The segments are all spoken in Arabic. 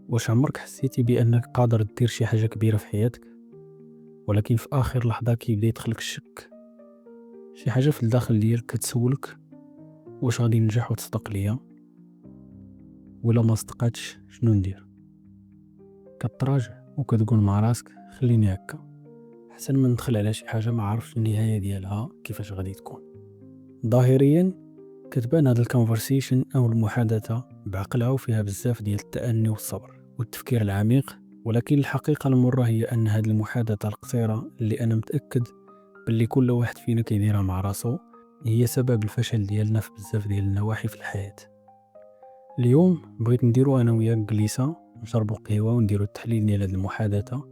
واش عمرك حسيتي بأنك قادر دير شي حاجة كبيرة في حياتك، ولكن في آخر لحظة كيبدا يدخلك الشك، شي حاجة في الداخل ديالك كتسولك واش غادي ننجح وتصدق ليا، ولا ما صدقاتش شنو ندير؟ كتراجع وكتقول مع راسك خليني هكا حسن من ندخل على شي حاجة ما عارفش النهاية ديالها كيفاش غادي تكون. ظاهريا كتبان هاد الكونفرسيشن او المحادثة بعقلها وفيها بزاف ديال التأني والصبر والتفكير العميق، ولكن الحقيقة المرة هي أن هاد المحادثة القصيرة اللي أنا متأكد باللي كل واحد فينا كيديرها مع راسو هي سبب الفشل ديالنا في بزاف ديال النواحي في الحياة. اليوم بغيت نديرو أنا وياك جلسة، نشربو قهوة ونديرو التحليل ديال هاد المحادثة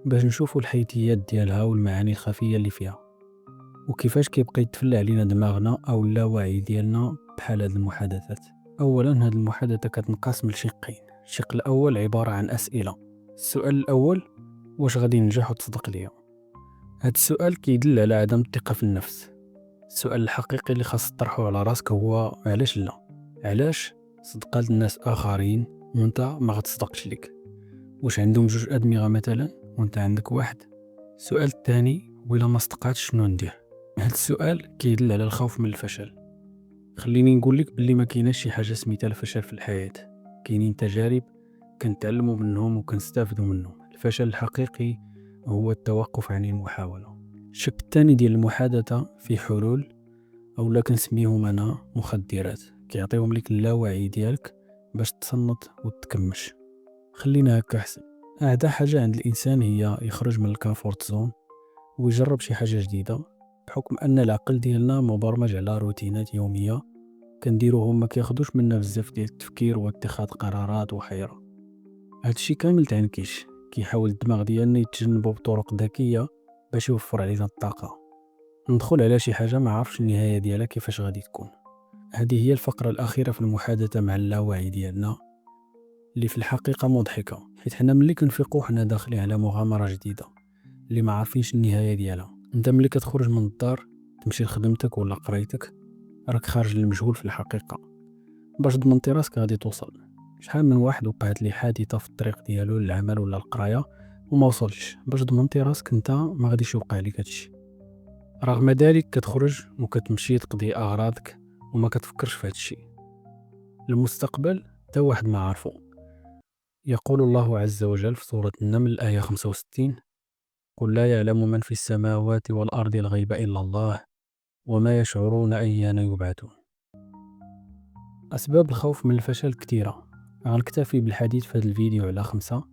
باش نشوفو الحيثيات ديالها والمعاني الخفية اللي فيها، وكيفاش كيبقى يتفلى علينا دماغنا أو اللاوعي ديالنا بحال هاد المحادثات. أولا هاد المحادثة كتنقسم لشقين، الشق الأول عبارة عن أسئلة. السؤال الأول: واش غادي ننجح وتصدق ليا؟ هاد السؤال كيدل على عدم الثقة في النفس. السؤال الحقيقي اللي خاص تطرحه على راسك هو علاش لا؟ علاش صدقات الناس آخرين وانت ما غتصدقش ليك؟ واش عندهم جوج أدمغة مثلا وانت عندك واحد؟ السؤال الثاني: وإلا ما صدقاتش شنو ندير؟ هاد السؤال كيدل على الخوف من الفشل. خليني نقول لك بلي ما كايناش شي حاجة سميتها الفشل في الحياة، كاينين تجارب كنتعلموا منهم وكنستافدوا منهم. الفشل الحقيقي هو التوقف عن المحاولة. الشق الثاني ديال المحادثة في حلول أو لا كنسميهم أنا مخدرات، كيعطيهم لك اللاوعي ديالك باش تصنت وتكمش. خلينا هكا أحسن. أعدى حاجة عند الإنسان هي يخرج من الكافورت زون ويجرب شي حاجة جديدة، بحكم أن العقل ديالنا مبرمج على روتينات يومية كنديروهم ما كياخدوش منا بزاف ديال التفكير واتخاذ قرارات وحيرة. هادشي كامل تعنكيش كيحاول الدماغ ديالنا يتجنبو بطرق ذكية باش يوفر علينا الطاقة. ندخل على شي حاجة ما عارفش النهاية ديالها كيفاش غادي تكون. هذه هي الفقرة الأخيرة في المحادثة مع اللاوعي ديالنا، اللي في الحقيقة مضحكة، حيت حنا ملي كنفيقو حنا داخلين على مغامرة جديدة اللي ما عارفينش النهاية ديالها. انت ملي كتخرج من الدار تمشي لخدمتك ولا قريتك راك خارج للمجهول في الحقيقة. باش ضمنتي راسك غادي توصل. شحال من واحد وقعت لي حادثة في الطريق ديالو للعمل ولا القراية وما وصلش. باش ضمنتي راسك انت ما غاديش يوقع لك هادشي. رغم ذلك كتخرج وكتمشي تقضي أغراضك وما كتفكرش في هادشي. المستقبل تا واحد ما عارفو. يقول الله عز وجل في سورة النمل الآية 65: قل لا يعلم من في السماوات والأرض الغيب إلا الله وما يشعرون أيان يبعثون. أسباب الخوف من الفشل كثيرة، غنكتفي بالحديث في هذا الفيديو على 5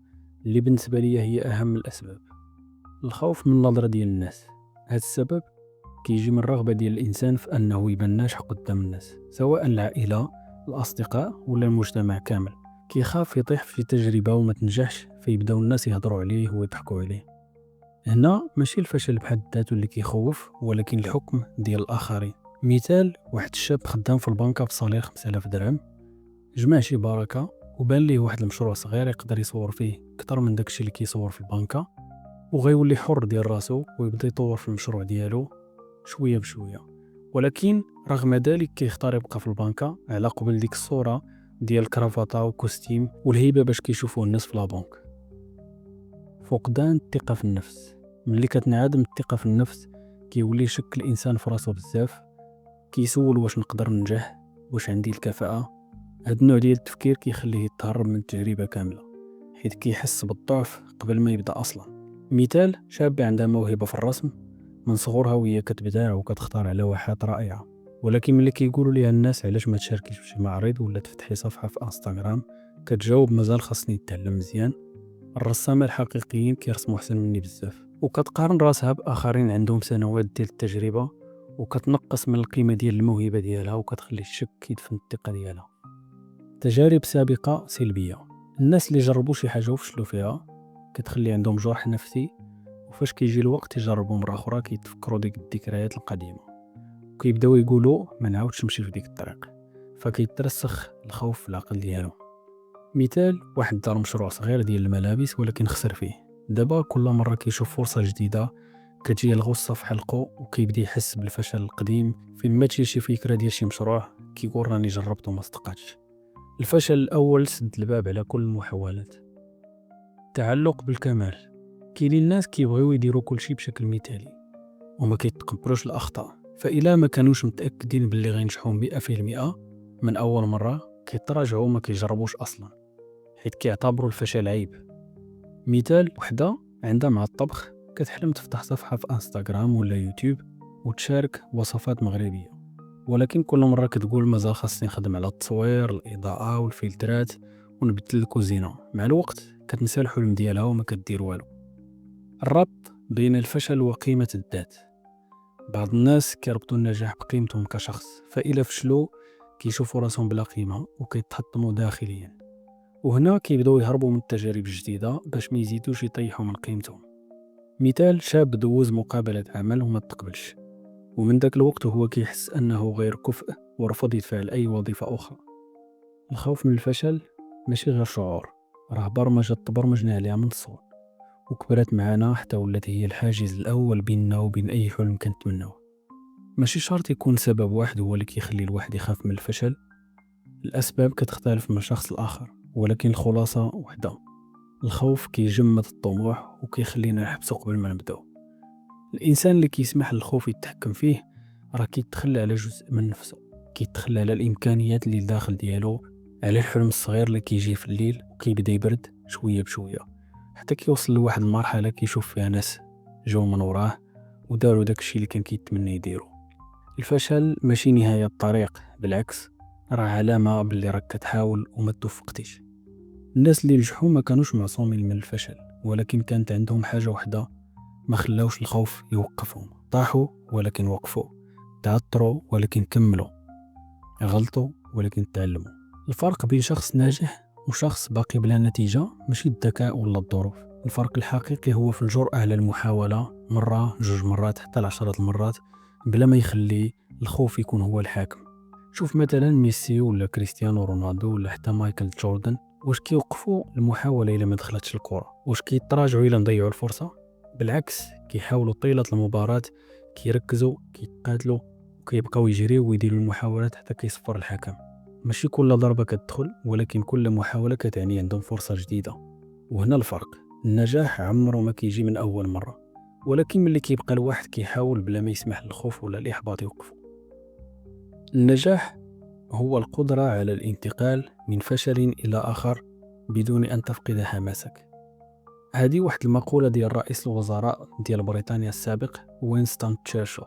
اللي بالنسبة لي هي أهم الأسباب. الخوف من النظرة ديال الناس. هذا السبب كيجي من الرغبة ديال الإنسان في أنه يبان ناجح قدام الناس، سواء العائلة، الأصدقاء ولا المجتمع كامل. كيخاف يطيح في تجربة وما تنجحش فيبداو الناس يهضروا عليه ويضحكوا عليه. هنا ماشي الفشل بحد ذاته اللي كيخوف، ولكن الحكم ديال الآخرين. مثال: واحد الشاب خدام في البنكة بصالير 5000 درهم، جمع شي بركة وبان ليه واحد المشروع صغير يقدر يصور فيه كتر من داكشي اللي كيصور في البنكة، وغيولي حر ديال راسو ويبدا يطور في المشروع ديالو شوية بشوية. ولكن رغم ذلك كيختار يبقى في البنكة على قبل ديك الصورة ديال الكرافطة وكوستيم والهيبة باش كيشوفوه الناس في لابنك. فقدان الثقة في النفس. ملي كتنعدم الثقة في النفس كيولي يشك الإنسان في راسو بزاف، كيسول واش نقدر ننجح، واش عندي الكفاءة. هاد النوع ديال التفكير كيخليه يتهرب من التجربة كاملة، حيث كيحس بالضعف قبل ما يبدا أصلا. مثال: شابة عندها موهبة في الرسم، من صغرها وهي كتبدع وكتختار على لوحات رائعة، ولكن ملي كيقولوا ليها الناس علاش ما تشاركيش في شي معرض ولا تفتحي صفحة في انستغرام، كتجاوب مازال خاصني نتعلم مزيان، الرسامة الحقيقيين كيرسموا احسن مني بزاف. وكتقارن راسها بآخرين عندهم سنوات ديال التجربة وكتنقص من القيمة ديال الموهبة ديالها وكتخلي الشك يدفن الثقة ديالها. تجارب سابقة سلبية. الناس اللي جربوا شي حاجة وفشلوا فيها كتخلي عندهم جرح نفسي، وفاش كيجي الوقت يجربوا مرة أخرى كيتفكروا ديك الذكريات القديمة وكيبداو يقولوا ما نعاودش نمشي في ديك الطريق، فكيترسخ الخوف في العقل ديالهم. مثال: واحد دار مشروع صغير ديال الملابس ولكن خسر فيه. دابا كل مرة كيشوف فرصة جديدة كتجي الغصة في حلقه وكيبدا يحس بالفشل القديم. فين ما تجي شي فكرة ديال شي مشروع كيقول راني جربت وما صدقاتش. الفشل الأول سد الباب على كل المحاولات. التعلق بالكمال. كاينين الناس كيبغيو يديروا كل شيء بشكل مثالي وما كيتقبلوش الأخطاء، فإلا ما كانوش متأكدين باللي غينجحوا 100% من أول مرة كيتراجعوا وما كيجربوش أصلا، حيت كيعتبروا الفشل عيب. مثال: وحدة عندها مع الطبخ كتحلم تفتح صفحة في انستغرام ولا يوتيوب وتشارك وصفات مغربية، ولكن كل مرة كتقول مازال خاصني نخدم على التصوير، الإضاءة والفلترات ونبدل الكوزينة. مع الوقت كتنسى الحلم ديالها وما كدير والو. الربط بين الفشل وقيمة الذات. بعض الناس كيربطوا النجاح بقيمتهم كشخص، فإلا فشلوا كيشوفوا راسهم بلا قيمة وكيتحطموا داخليا، وهنا كيبداو يهربوا من التجارب الجديدة باش ما يزيدوش يطيحوا من قيمتهم. مثال: شاب دوز مقابلة عمل وما تقبلش، ومن ذاك الوقت هو كيحس أنه غير كفء ورفض يتفعل أي وظيفة أخرى. الخوف من الفشل ماشي غير شعور، راه برمجة تبرمجنا عليها من الصغر وكبرت معنا حتى ولات هي الحاجز الأول بيننا وبين أي حلم كنتمناوه. ماشي شرط يكون سبب واحد هو اللي كيخلي الواحد يخاف من الفشل، الأسباب كتختلف من شخص لآخر، ولكن الخلاصة وحدة: الخوف كيجمد الطموح وكيخلينا نحبسو قبل ما نبداو. الإنسان اللي كيسمح للخوف يتحكم فيه راه كيتخلى على جزء من نفسه، كيتخلى على الإمكانيات اللي داخل ديالو، على الحلم الصغير اللي كيجي في الليل وكيبدا يبرد شوية بشوية حتى كيوصل لواحد المرحلة كيشوف فيها ناس جاو من وراه وداروا داكشي اللي كان كيتمنى يديرو. الفشل ماشي نهاية الطريق، بالعكس راه علامة باللي راك كتحاول وما توفقتيش. الناس اللي نجحوا ما كانوش معصومين من الفشل، ولكن كانت عندهم حاجة وحدة ما خلاوش الخوف يوقفهم. طاحوا ولكن وقفوا، تعثروا ولكن كملوا، غلطوا ولكن تعلموا. الفرق بين شخص ناجح وشخص باقي بلا نتيجة ماشي الذكاء ولا الظروف، الفرق الحقيقي هو في الجرأة على المحاولة، مرة جوج مرات حتى ل10 المرات، بلا ما يخلي الخوف يكون هو الحاكم. شوف مثلا ميسي ولا كريستيانو رونالدو ولا حتى مايكل جوردن، واش كيوقفوا المحاولة إلا ما دخلتش الكرة؟ واش كيتراجعوا إلا نضيعوا الفرصة؟ بالعكس كيحاولوا طيلة المباراة، كيركزوا، كيتقاتلوا وكيبقاو يجريو ويديروا المحاولات حتى كيصفر الحكم. ماشي كل ضربة كتدخل، ولكن كل محاولة كتعني عندهم فرصة جديدة. وهنا الفرق: النجاح عمره ما كيجي من أول مرة، ولكن ملي كيبقى الواحد كيحاول بلا ما يسمح للخوف ولا الإحباط يوقفوا. النجاح هو القدرة على الانتقال من فشل إلى آخر بدون أن تفقد حماسك. هذه واحد المقولة ديال رئيس الوزراء ديال بريطانيا السابق وينستون تشرشل.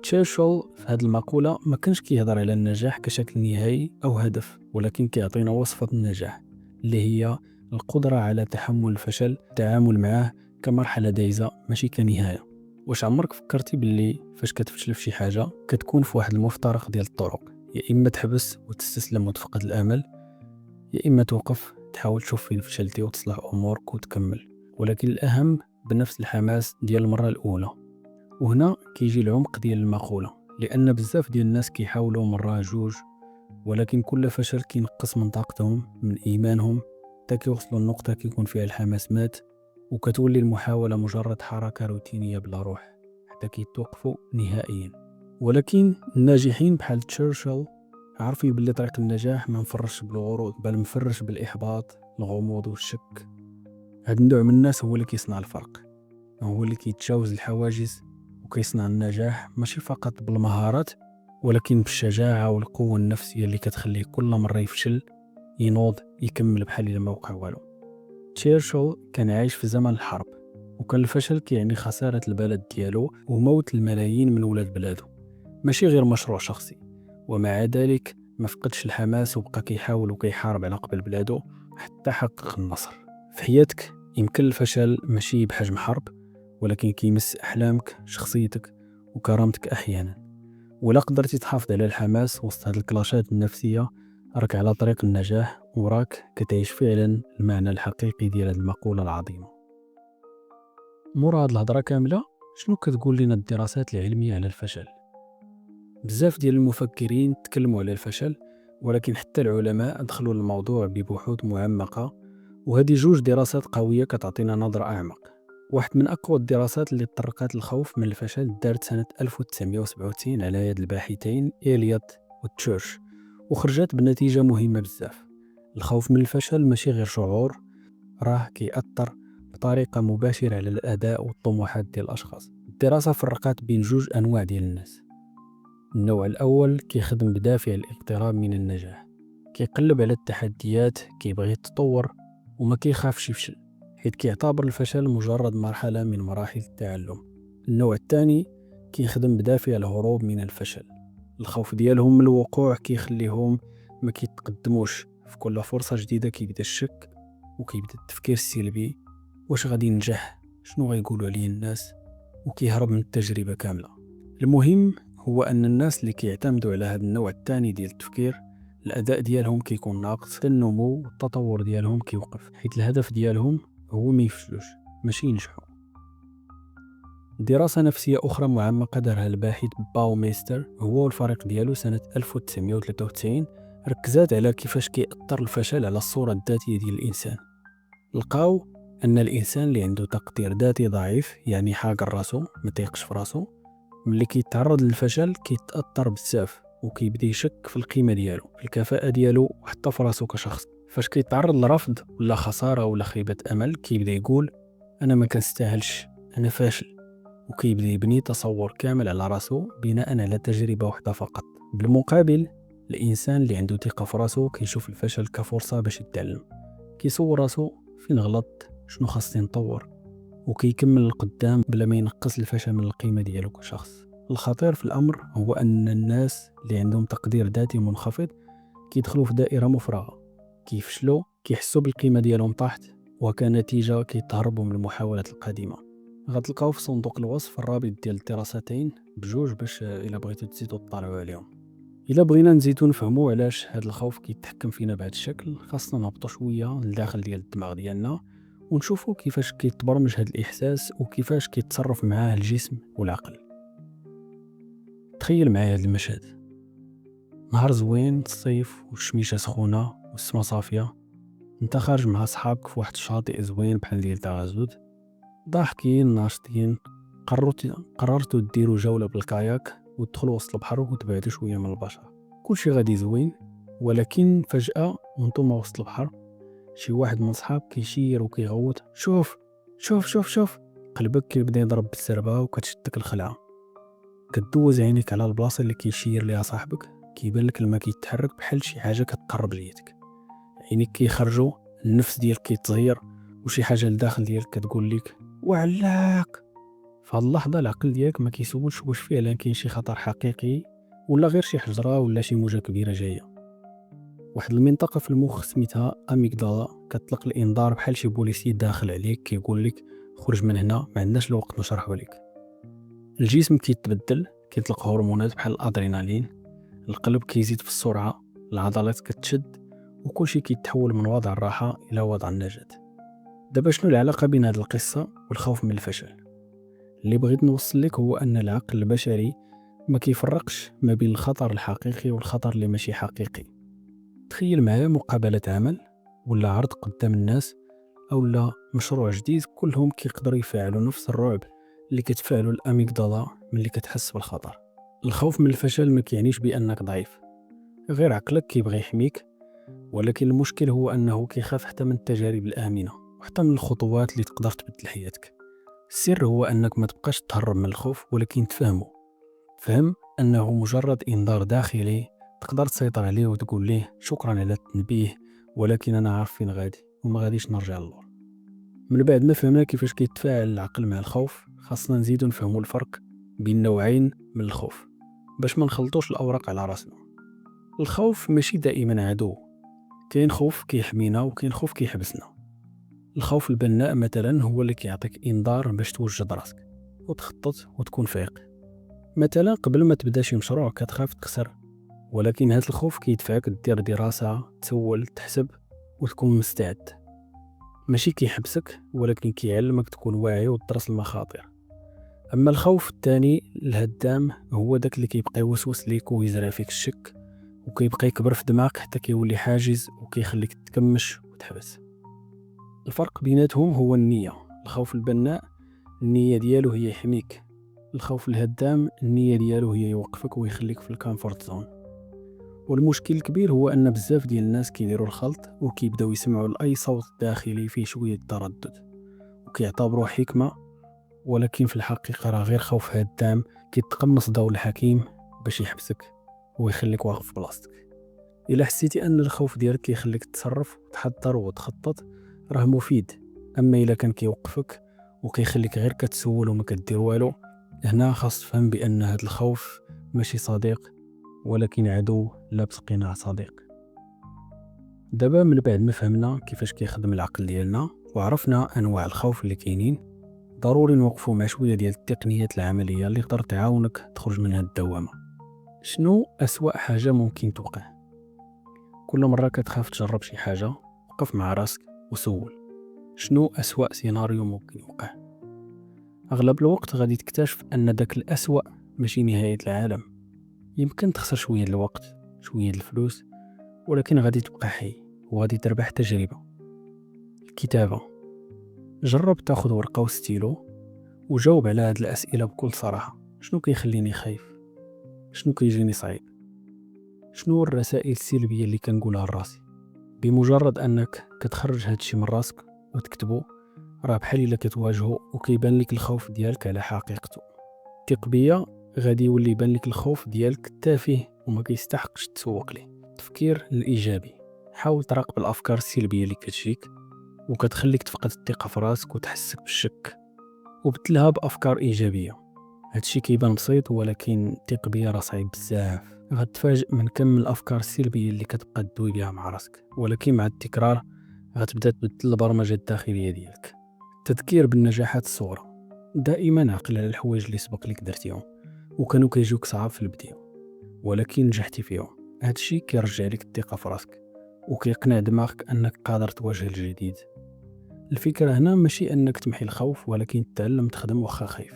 تشرشل في هذه المقولة ما كانش كيهضر على النجاح كشكل نهائي أو هدف، ولكن كيعطينا وصفة النجاح اللي هي القدرة على تحمل الفشل، التعامل معه كمرحلة دايزة ماشي كنهاية. واش عمرك فكرتي باللي فاش كتفشل في شي حاجة كتكون في واحد المفترق ديال الطرق؟ يا إما تحبس وتستسلم وتفقد الأمل، يا إما توقف تحاول تشوف فين فشلتي وتصلح أمورك وتكمل، ولكن الأهم بنفس الحماس ديال المرة الأولى. وهنا كيجي العمق ديال المقولة، لأن بزاف ديال الناس كيحاولوا مرة جوج، ولكن كل فشل كينقص من طاقتهم من إيمانهم حتى كيوصلوا لنقطة كيكون فيها الحماس مات وكتولي المحاولة مجرد حركة روتينية بلا روح حتى كيتوقفوا نهائيا. ولكن الناجحين بحال تشرشل عارفوا يبلي طريق النجاح ما مفرش بالغرور بل مفرش بالإحباط، الغموض والشك. هاد النوع من الناس هو اللي كيصنع الفرق، هو اللي كيتجاوز الحواجز وكيصنع النجاح ماشي فقط بالمهارات ولكن بالشجاعة والقوة النفسية اللي كتخليه كل مرة يفشل ينوض يكمل بحال إلا ما وقع والو. تشرشل كان عايش في زمن الحرب، وكان الفشل كيعني خسارة البلد ديالو وموت الملايين من ولاد بلادو، ماشي غير مشروع شخصي. ومع ذلك ما فقدش الحماس وبقى كيحاول وكيحارب على قبل بلادو حتى حقق النصر. في حياتك يمكن الفشل ماشي بحجم حرب، ولكن كيمس أحلامك، شخصيتك وكرامتك أحيانا. ولا قدرتي تحافظ على الحماس وسط هذه الكلاشات النفسية راك على طريق النجاح وراك كتعيش فعلا المعنى الحقيقي ديال هذه المقولة العظيمة. مورا هاد الهضرة كاملة شنو كتقول لنا الدراسات العلمية على الفشل؟ بزاف ديال المفكرين تكلموا على الفشل، ولكن حتى العلماء دخلوا للموضوع ببحوث معمقة، وهذه جوج دراسات قوية كتعطينا نظرة أعمق. واحد من أقوى الدراسات اللي طرقت الخوف من الفشل دارت سنة 1997 على يد الباحثين إليوت وتشرش، وخرجت بنتيجة مهمة بزاف. الخوف من الفشل ماشي غير شعور، راه كيأثر بطريقة مباشرة على الأداء والطموحات ديال الأشخاص. الدراسة فرقات بين جوج أنواع ديال الناس. النوع الأول كيخدم بدافع الاقتراب من النجاح، كيقلب على التحديات، كيبغي يتطور وما كيخافش يفشل، حيث كيعتبر الفشل مجرد مرحلة من مراحل التعلم. النوع الثاني كيخدم بدافع الهروب من الفشل. الخوف ديالهم من الوقوع كيخليهم ما كيتقدموش. في كل فرصة جديدة كيبدا الشك وكيبدا التفكير السلبي، واش غادي ينجح، شنو غيقولوا عليه الناس، وكيهرب من التجربة كاملة. المهم هو أن الناس اللي كيعتمدوا على هذا النوع الثاني ديال التفكير الأداء ديالهم كيكون ناقص، النمو والتطور ديالهم كيوقف، حيث الهدف ديالهم هو ما يفشلوش ماشي ينجحوا. دراسة نفسية أخرى معمقة دارها الباحث باوميستر هو الفريق ديالو سنة 1993 ركزات على كيفاش كيأثر الفشل على الصورة الذاتية ديال الإنسان. لقاو أن الإنسان اللي عنده تقدير ذاتي ضعيف، يعني حاقر راسو ما تيقش في راسو، ملي كيتعرض للفشل كيتأثر بزاف وكيبدا يشك في القيمة ديالو، في الكفاءة ديالو وحتى في راسو كشخص. فاش كيتعرض لرفض ولا خسارة ولا خيبة أمل كيبدا يقول أنا ما كنستاهلش، أنا فاشل، وكيبدا يبني تصور كامل على راسو بناء على تجربة واحدة فقط. بالمقابل الإنسان اللي عنده ثقة في راسو كيشوف الفشل كفرصة باش يتعلم، كيصور راسو فين غلط، شنو خاصني نطور، وكيكمل القدام بلا ما ينقص الفشل من القيمة ديالو كشخص. الخطير في الأمر هو أن الناس اللي عندهم تقدير ذاتي منخفض كيدخلوا في دائرة مفرغة، كيفشلوا كيحسوا بالقيمة ديالهم طاحت، وكنتيجة كيتهربوا من المحاولات القديمة. غتلقاو في صندوق الوصف الرابط ديال الدراستين بجوج باش إلا بغيتو تزيدو تطالعوا عليهم. إلا بغينا نزيدو نفهموا علاش هذا الخوف كيتحكم فينا بهذا الشكل، خاصنا نهبطوا شوية لداخل ديال الدماغ ديالنا ونشوفوا كيفاش كيتبرمج هذا الإحساس وكيفاش كيتصرف معاه الجسم والعقل. تخيل معايا هذا المشهد: نهار زوين، الصيف والشميشة سخونة والسما صافية، انت خارج مع صحابك في واحد الشاطئ زوين بحال ديال تاغازود، ضاحكين ناشطين، قررتوا ديروا جولة بالكاياك وتدخلوا وسط البحر وتبعدوا شوية من البشر. كلشي غادي زوين، ولكن فجأة وانتم وسط البحر شي واحد من صحاب كيشير وكيغوت: شوف شوف شوف شوف. قلبك كيبدا يضرب بالسربة وكتشدك الخلعة. كدوز عينيك على البلاصة اللي كيشير ليها صاحبك، كيبان لك الماء كيتحرك بحال شي حاجة كتقرب ليتك. عينيك كيخرجوا، النفس ديالك كيتغير، وشي حاجة لداخل ديالك كتقول لك وعلاك. في هاد اللحظة العقل ديالك ما كيسولش واش فعلا كاين شي خطر حقيقي ولا غير شي حجرة ولا شي موجة كبيرة جاية. واحد المنطقة في المخ سميتها أميغدالا كتطلق الإنذار بحال شي بوليسي داخل عليك كيقول لك خرج من هنا، ما عندناش الوقت نشرحو لك. الجسم كيتبدل، كيطلق هرمونات بحال الأدرينالين، القلب كيزيد في السرعة، العضلات كتشد، وكلشي كيتحول من وضع الراحة إلى وضع النجاة. دابا شنو العلاقة بين هاد القصة والخوف من الفشل؟ اللي بغيت نوصل لك هو أن العقل البشري ما كيفرقش ما بين الخطر الحقيقي والخطر اللي ماشي حقيقي. تخيل معايا مقابلة عمل ولا عرض قدام الناس أو لا مشروع جديد، كلهم كيقدروا يفعلوا نفس الرعب اللي كتفعلوا الأميغدالا ملي كتحس بالخطر. الخوف من الفشل ما كيعنيش بأنك ضعيف، غير عقلك كيبغي يحميك، ولكن المشكل هو أنه كيخاف حتى من التجارب الآمنة وحتى من الخطوات اللي تقدر تبدل حياتك. السر هو أنك ما تبقاش تهرب من الخوف، ولكن تفهمه. فهم أنه مجرد إنذار داخلي تقدر تسيطر عليه وتقول ليه شكرا على التنبيه، ولكن أنا عارف فين غادي وما غاديش نرجع للور. من بعد ما فهمنا كيفاش كيتفاعل العقل مع الخوف، خاصنا نزيدو نفهمو الفرق بين نوعين من الخوف باش ما نخلطوش الأوراق على راسنا. الخوف ماشي دائما عدو، كاين خوف كيحمينا وكاين خوف كيحبسنا. الخوف البناء مثلا هو اللي كيعطيك انذار باش توجد راسك وتخطط وتكون فايق. مثلا قبل ما تبدا شي مشروع كتخاف تخسر، ولكن هذا الخوف كيدفعك دير دراسة، تسول، تحسب وتكون مستعد. ماشي كيحبسك، ولكن كيعلمك تكون واعي وتدرس المخاطر. اما الخوف الثاني الهدام هو داك اللي كيبقى يوسوس ليك ويزرع فيك الشك وكيبقى يكبر في دماغك حتى كيولي حاجز وكيخليك تكمش وتحبس. الفرق بيناتهم هو النية. الخوف البناء النية ديالو هي يحميك، الخوف الهدام النية ديالو هي يوقفك ويخليك في الكامفورت زون. والمشكل الكبير هو ان بزاف ديال الناس كيديروا الخلط وكيبداو يسمعوا لاي صوت داخلي فيه شويه التردد وكيعتبروه حكمه، ولكن في الحقيقه راه غير خوف هدام كيتقمص ضوء الحكيم باش يحبسك ويخليك واقف في بلاصتك. الا حسيتي ان الخوف ديالك كيخليك تتصرف وتحضر وتخطط راه مفيد، اما الا كان كيوقفك وكيخليك غير كتسول وما كدير والو، هنا خاص تفهم بان هذا الخوف ماشي صديق ولكن عدو لابس قناع صديق. دابا من بعد ما فهمنا كيفاش كيخدم العقل ديالنا وعرفنا انواع الخوف اللي كاينين، ضروري نوقفوا مع شويه ديال التقنيات العمليه اللي تقدر تعاونك تخرج من هذه الدوامه. شنو اسوأ حاجه ممكن توقع؟ كل مره كتخاف تجرب شي حاجه وقف مع راسك وسول شنو اسوأ سيناريو ممكن يوقع. اغلب الوقت غادي تكتشف ان داك الاسوأ ماشي نهايه العالم. يمكن تخسر شويه الوقت شويه الفلوس، ولكن غادي تبقى حي وغادي تربح تجربه. الكتابه، جرب تاخذ ورقه وستيلو وجاوب على هاد الاسئله بكل صراحه. شنو كيخليني خايف؟ شنو كيجيني صعيب؟ شنو الرسائل السلبيه اللي كنقولها لراسي؟ بمجرد انك كتخرج هادشي من راسك وتكتبو، راه بحال الا كتواجهو وكيبان لك الخوف ديالك على حقيقته. ثق بيا غادي يولي يبان لك الخوف ديالك تافه وما كيستحقش تسوق ليه. التفكير الايجابي، حاول تراقب الافكار السلبيه اللي كتجيك وكتخليك تفقد الثقه في راسك وتحسك بالشك، وبدلها بافكار ايجابيه. هادشي كيبان بسيط ولكن ثق بيا راه صعيب بزاف. غتفاجئ من كم الافكار السلبيه اللي كتبقى تدوي بها مع راسك، ولكن مع التكرار غتبدا تبدل البرمجه الداخليه ديالك. التذكير بالنجاحات الصغرى، دائما عقل على الحوايج اللي سبق لك درتيهم وكانوا كيجوك صعاب في البدايه ولكن نجحتي فيهم. هادشي كيرجع لك الثقه في راسك وكيقنع دماغك انك قادر تواجه الجديد. الفكره هنا ماشي انك تمحي الخوف، ولكن تتعلم تخدم واخا خايف،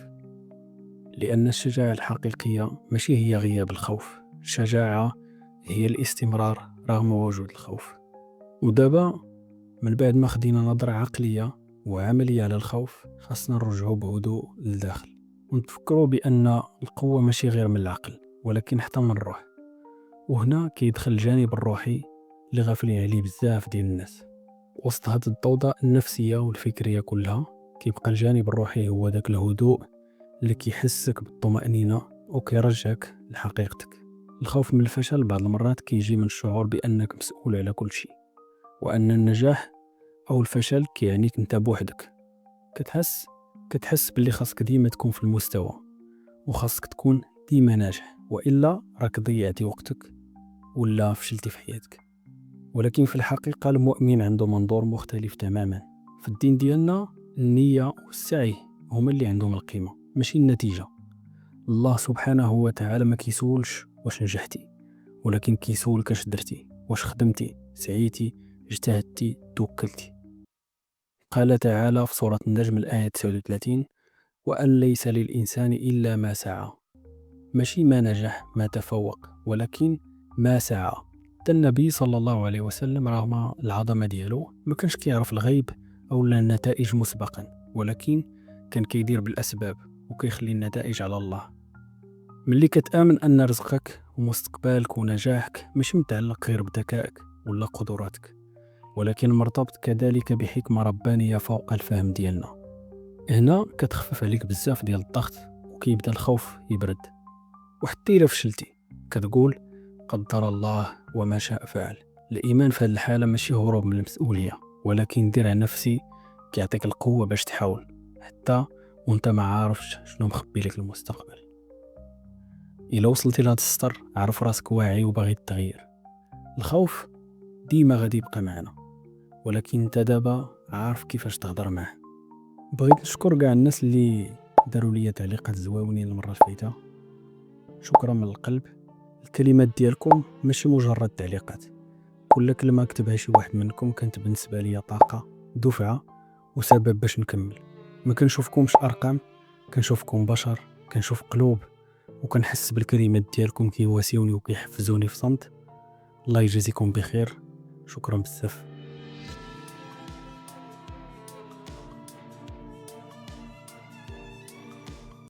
لان الشجاعه الحقيقيه ماشي هي غياب الخوف، الشجاعه هي الاستمرار رغم وجود الخوف. ودابا من بعد ما خدينا نظره عقليه وعمليه على الخوف، خاصنا نرجعوا بهدوء للداخل ونتفكروا بان القوه ماشي غير من العقل ولكن حتى من الروح. وهنا كيدخل الجانب الروحي اللي غافلين عليه بزاف ديال الناس. وسط هاد الضوضاء النفسيه والفكريه كلها كيبقى الجانب الروحي هو داك الهدوء اللي كيحسك بالطمأنينه وكيرجعك لحقيقتك. الخوف من الفشل بعض المرات كيجي من الشعور بانك مسؤول على كل شيء، وان النجاح او الفشل كيعنيك انت بوحدك. كتحس باللي خاصك ديما تكون في المستوى وخاصك تكون ديما ناجح، والا راك ضيعتي وقتك ولا فشلتي في حياتك. ولكن في الحقيقه المؤمن عنده منظور مختلف تماما. في الدين ديالنا النيه والسعي هما اللي عندهم القيمه ماشي النتيجه. الله سبحانه وتعالى ما كيسولش واش نجحتي، ولكن كيسولك اش درتي، واش خدمتي، سعيتي، اجتهدتي، توكلتي. قال تعالى في سورة النجم الآية 39: وأن ليس للإنسان إلا ما سعى. ماشي ما نجح ما تفوق، ولكن ما سعى. النبي صلى الله عليه وسلم رغم العظمة ديالو ما كانش كيعرف الغيب أو النتائج مسبقا، ولكن كان كيدير بالأسباب وكيخلي النتائج على الله. ملي كتآمن أن رزقك ومستقبلك ونجاحك مش متعلق غير بذكائك ولا قدراتك، ولكن مرتبط كذلك بحكمة ربانية فوق الفهم ديالنا، هنا كتخفف عليك بزاف ديال الضغط وكيبدا الخوف يبرد. وحتى إلا فشلتي كتقول قدر الله وما شاء فعل. الإيمان في هذه الحالة ماشي هروب من المسؤولية، ولكن درع نفسي كيعطيك القوة باش تحاول حتى وانت ما عارفش شنو مخبي لك المستقبل. إلا وصلتي لهذا السطر عرف راسك واعي وباغي التغيير. الخوف ديما غادي يبقى معنا، ولكن انت دابا عارف كيفاش تهضر معه. بغيت نشكر كاع الناس اللي داروا لي تعليقات زواونين المره الفايته، شكرا من القلب. الكلمات ديالكم ماشي مجرد تعليقات، كل كلمه كتبها شي واحد منكم كانت بالنسبه لي طاقه، دفعه وسبب باش نكمل. ما كنشوفكمش ارقام، كنشوفكم بشر، كنشوف قلوب، وكنحس بالكلمات ديالكم كيواسيوني وكيحفزوني في صمت. الله يجازيكم بخير، شكرا بزاف.